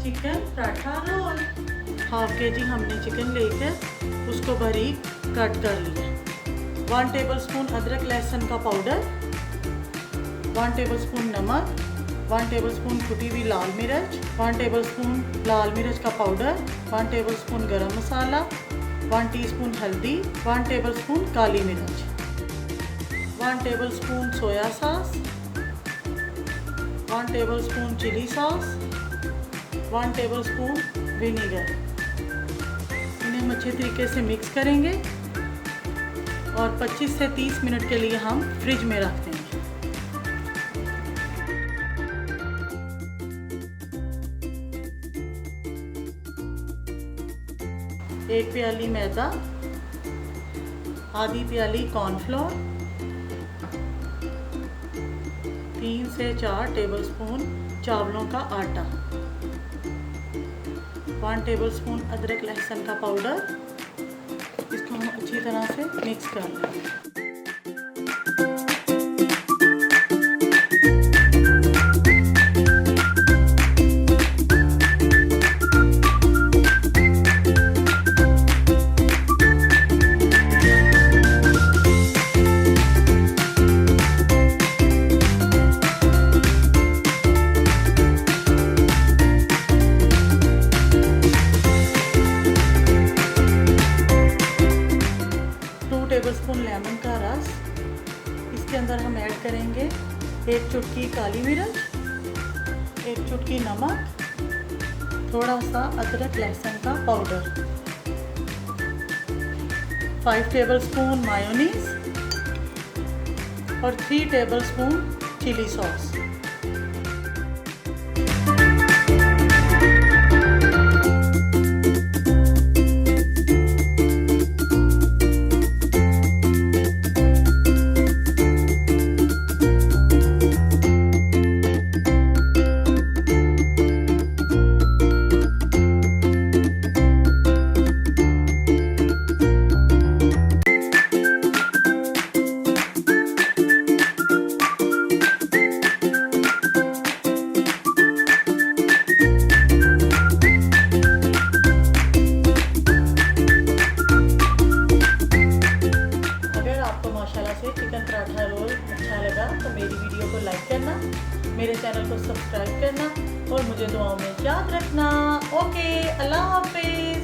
Chicken paratha role. Half के जी हमने chicken लेकर उसको बारीक कट कर लिया। 1 टेबलस्पून अदरक लहसुन का पाउडर, 1 टेबलस्पून नमक, 1 टेबलस्पून कुटी हुई लाल मिर्च, 1 टेबलस्पून लाल मिर्च का पाउडर, 1 टेबलस्पून गरम मसाला, 1 टीस्पून हल्दी, 1 टेबलस्पून काली मिर्च, 1 tablespoon soya sauce, 1 tablespoon chilli sauce, 1 tablespoon vinegar. इन्हें हम अच्छे तरीके से मिक्स करेंगे और 25 से 30 मिनट के लिए हम फ्रिज में रख देंगे। एक प्याली मैदा, आधी प्याली कॉर्नफ्लोर, 3 से 4 टेबलस्पून चावलों का आटा, 1 टेबलस्पून अदरक लहसुन का पाउडर। इसको हम अच्छी तरह से मिक्स कर लेंगे। टेबलस्पून लेमन का रस, इसके अंदर हम ऐड करेंगे 1 चुटकी काली मिर्च, 1 चुटकी नमक, थोड़ा सा अदरक लहसुन का पाउडर, 5 टेबलस्पून मायोनीज और 3 टेबलस्पून चिली सॉस। माशाल्लाह से चिकन पराठा रोल अच्छा लगा तो मेरी वीडियो को लाइक करना, मेरे चैनल को सब्सक्राइब करना और मुझे दुआओं में याद रखना। ओके, अल्लाह हाफिज़।